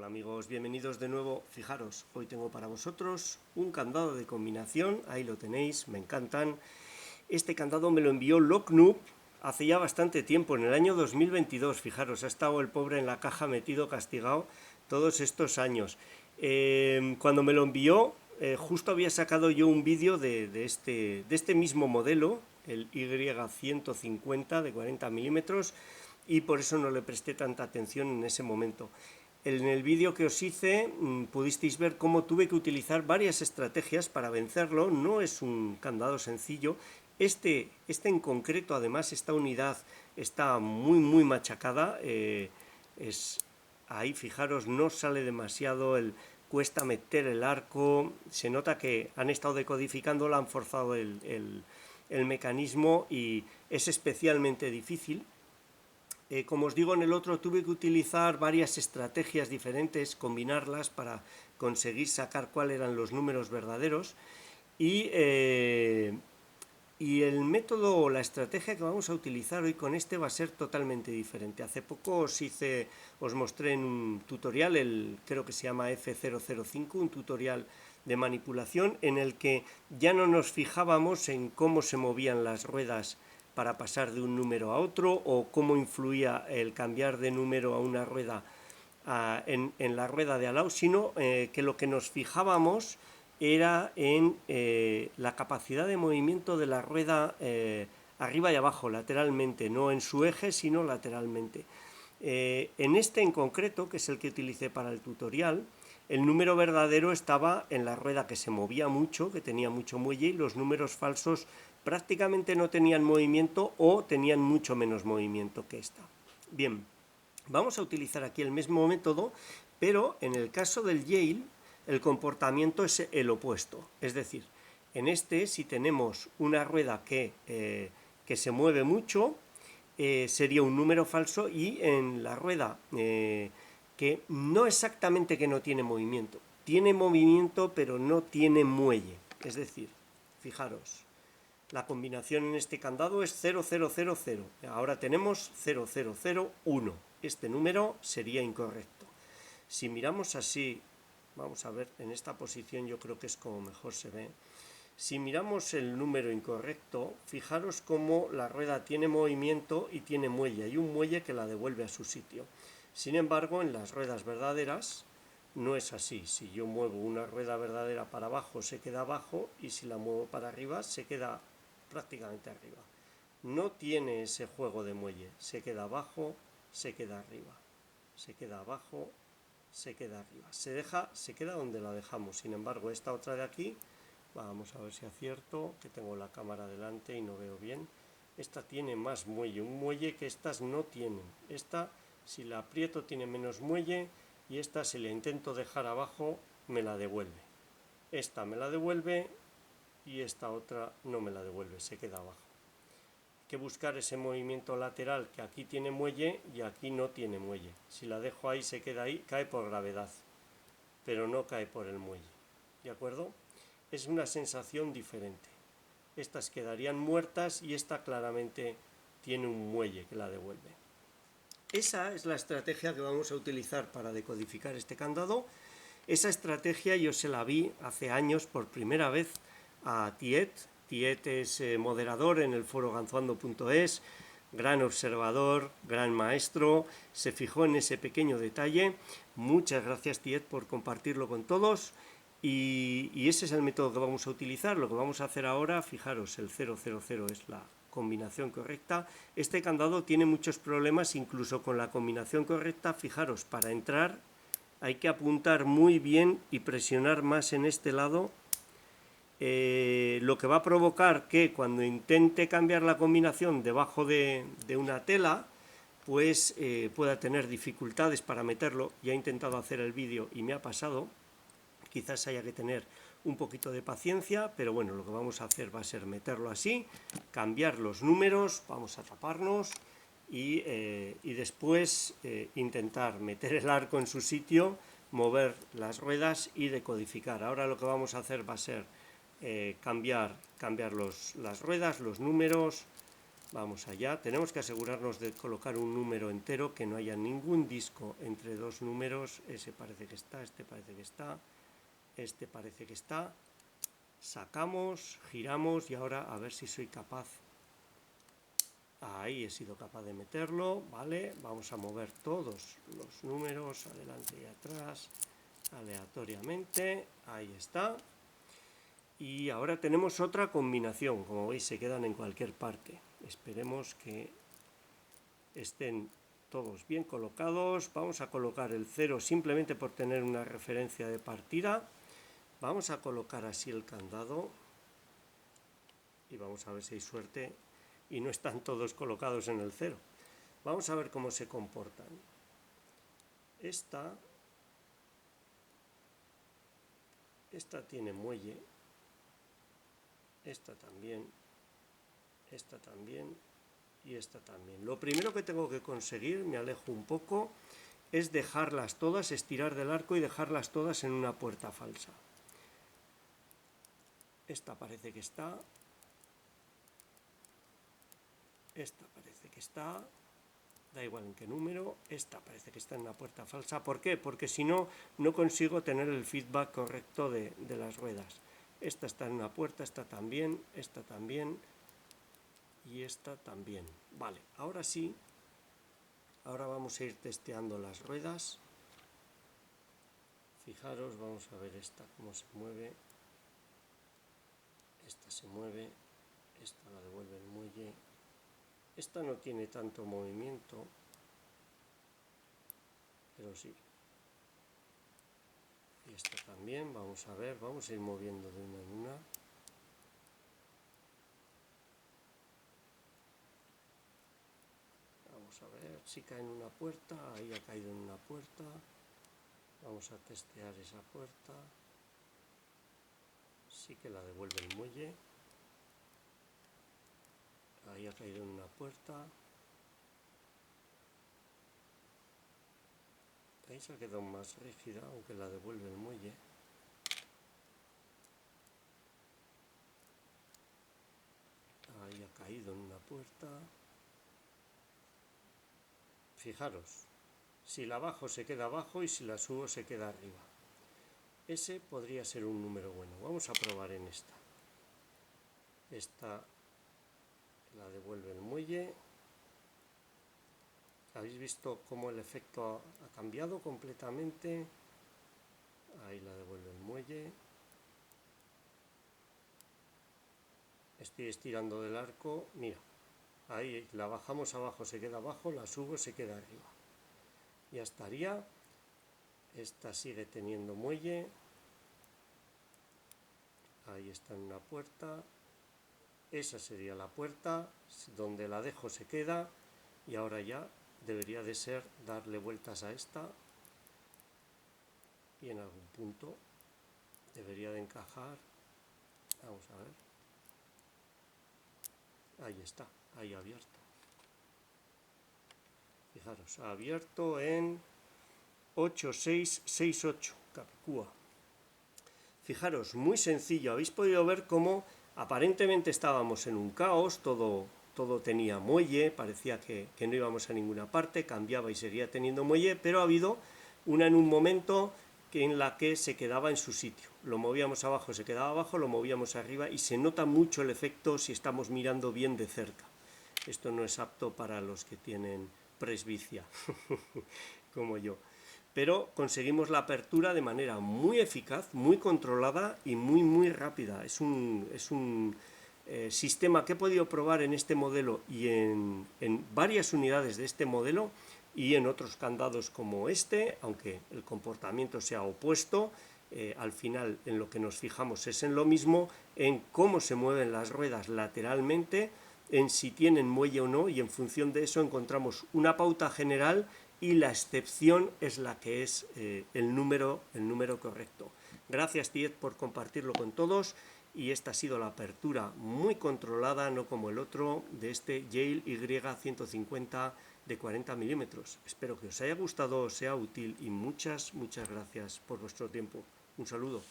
Hola amigos, bienvenidos de nuevo. Fijaros, hoy tengo para vosotros un candado de combinación, ahí lo tenéis, me encantan. Este candado me lo envió Locknoob hace ya bastante tiempo, en el año 2022. Fijaros, ha estado el pobre en la caja metido, castigado, todos estos años. Cuando me lo envió, justo había sacado yo un vídeo de este mismo modelo, el Y150 de 40 milímetros, y por eso no le presté tanta atención en ese momento. En el vídeo que os hice pudisteis ver cómo tuve que utilizar varias estrategias para vencerlo. No es un candado sencillo. Este en concreto, además, esta unidad está muy machacada. Ahí, fijaros, no sale demasiado, cuesta meter el arco. Se nota que han estado decodificándola, han forzado el mecanismo y es especialmente difícil. Como os digo, en el otro tuve que utilizar varias estrategias diferentes, combinarlas para conseguir sacar cuáles eran los números verdaderos. Y el método o la estrategia que vamos a utilizar hoy con este va a ser totalmente diferente. Hace poco os mostré en un tutorial, creo que se llama F005, un tutorial de manipulación en el que ya no nos fijábamos en cómo se movían las ruedas para pasar de un número a otro, o cómo influía el cambiar de número a una rueda en la rueda de al lado, sino que lo que nos fijábamos era en la capacidad de movimiento de la rueda arriba y abajo, lateralmente, no en su eje, sino lateralmente. En este en concreto, que es el que utilicé para el tutorial, el número verdadero estaba en la rueda que se movía mucho, que tenía mucho muelle, y los números falsos prácticamente no tenían movimiento o tenían mucho menos movimiento que esta. Bien, vamos a utilizar aquí el mismo método, pero en el caso del Yale el comportamiento es el opuesto. Es decir, en este, si tenemos una rueda que se mueve mucho, sería un número falso, y en la rueda que no exactamente que no tiene movimiento pero no tiene muelle. Es decir, fijaros, la combinación en este candado es 0000. Ahora tenemos 0001. Este número sería incorrecto. Si miramos así, vamos a ver, en esta posición yo creo que es como mejor se ve. Si miramos el número incorrecto, fijaros cómo la rueda tiene movimiento y tiene muelle. Hay un muelle que la devuelve a su sitio. Sin embargo, en las ruedas verdaderas no es así. Si yo muevo una rueda verdadera para abajo, se queda abajo, y si la muevo para arriba, se queda prácticamente arriba. No tiene ese juego de muelle. Se queda abajo, se queda arriba. Se queda abajo, se queda arriba. Se queda donde la dejamos. Sin embargo, esta otra de aquí, vamos a ver si acierto, que tengo la cámara delante y no veo bien. Esta tiene más muelle, un muelle que estas no tienen. Esta, si la aprieto, tiene menos muelle, y esta, si la intento dejar abajo, me la devuelve. Esta me la devuelve y esta otra no me la devuelve, se queda abajo. Hay que buscar ese movimiento lateral, que aquí tiene muelle y aquí no tiene muelle. Si la dejo ahí, se queda ahí, cae por gravedad, pero no cae por el muelle. ¿De acuerdo? Es una sensación diferente. Estas quedarían muertas y esta claramente tiene un muelle que la devuelve. Esa es la estrategia que vamos a utilizar para decodificar este candado. Esa estrategia yo se la vi hace años por primera vez a Tiet. Tiet es moderador en el foro ganzuando.es, gran observador, gran maestro, se fijó en ese pequeño detalle. Muchas gracias, Tiet, por compartirlo con todos. Y ese es el método que vamos a utilizar. Lo que vamos a hacer ahora, fijaros, el 000 es la combinación correcta. Este candado tiene muchos problemas incluso con la combinación correcta. Fijaros, para entrar hay que apuntar muy bien y presionar más en este lado, lo que va a provocar que cuando intente cambiar la combinación debajo de una tela, pues pueda tener dificultades para meterlo. Ya he intentado hacer el vídeo y me ha pasado. Quizás haya que tener un poquito de paciencia, pero bueno, lo que vamos a hacer va a ser meterlo así, cambiar los números, vamos a taparnos y después intentar meter el arco en su sitio, mover las ruedas y decodificar. Ahora lo que vamos a hacer va a ser cambiar las ruedas, los números, Vamos allá, tenemos que asegurarnos de colocar un número entero, que no haya ningún disco entre dos números. Ese parece que está, este parece que está, este parece que está. Sacamos, giramos y ahora a ver si soy capaz. Ahí he sido capaz de meterlo, ¿vale? Vamos a mover todos los números adelante y atrás aleatoriamente. Ahí está. Y ahora tenemos otra combinación. Como veis, se quedan en cualquier parte. Esperemos que estén todos bien colocados. Vamos a colocar el 0 simplemente por tener una referencia de partida. Vamos a colocar así el candado y vamos a ver si hay suerte y no están todos colocados en el 0. Vamos a ver cómo se comportan. Esta tiene muelle, esta también y esta también. Lo primero que tengo que conseguir, me alejo un poco, es dejarlas todas, estirar del arco y dejarlas todas en una puerta falsa. Esta parece que está, esta parece que está, da igual en qué número, esta parece que está en una puerta falsa. ¿Por qué? Porque si no, no consigo tener el feedback correcto de las ruedas. Esta está en una puerta, esta también y esta también. Vale, ahora sí, ahora vamos a ir testeando las ruedas. Fijaros, vamos a ver esta cómo se mueve. Esta se mueve, esta la devuelve el muelle. Esta no tiene tanto movimiento, pero sí. Y esta también, vamos a ver, vamos a ir moviendo de una en una. Vamos a ver si cae en una puerta, ahí ha caído en una puerta. Vamos a testear esa puerta. Sí que la devuelve el muelle. Ahí ha caído en una puerta. Ahí se ha quedado más rígida, aunque la devuelve el muelle. Ahí ha caído en una puerta. Fijaros, si la bajo se queda abajo y si la subo se queda arriba. Ese podría ser un número bueno. Vamos a probar en esta. Esta la devuelve el muelle. ¿Habéis visto cómo el efecto ha cambiado completamente? Ahí la devuelve el muelle. Estoy estirando del arco. Mira, ahí la bajamos abajo, se queda abajo, la subo, se queda arriba. Ya estaría. Esta sigue teniendo muelle. Ahí está en una puerta. Esa sería la puerta. Donde la dejo se queda. Y ahora ya debería de ser darle vueltas a esta. Y en algún punto debería de encajar. Vamos a ver. Ahí está, ahí abierto. Fijaros, ha abierto en 8668 Capicúa. Fijaros, muy sencillo. Habéis podido ver cómo aparentemente estábamos en un caos, todo tenía muelle, parecía que no íbamos a ninguna parte, cambiaba y seguía teniendo muelle, pero ha habido una en un momento en la que se quedaba en su sitio. Lo movíamos abajo, se quedaba abajo, lo movíamos arriba y se nota mucho el efecto si estamos mirando bien de cerca. Esto no es apto para los que tienen presbicia, como yo. Pero conseguimos la apertura de manera muy eficaz, muy controlada y muy rápida. Es un sistema que he podido probar en este modelo y en varias unidades de este modelo y en otros candados como este, aunque el comportamiento sea opuesto. Al final en lo que nos fijamos es en lo mismo, en cómo se mueven las ruedas lateralmente, en si tienen muelle o no, y en función de eso encontramos una pauta general y la excepción es la que es el número correcto. Gracias, Tiet, por compartirlo con todos, y esta ha sido la apertura muy controlada, no como el otro, de este Yale Y150 de 40 milímetros. Espero que os haya gustado, os sea útil y muchas gracias por vuestro tiempo. Un saludo.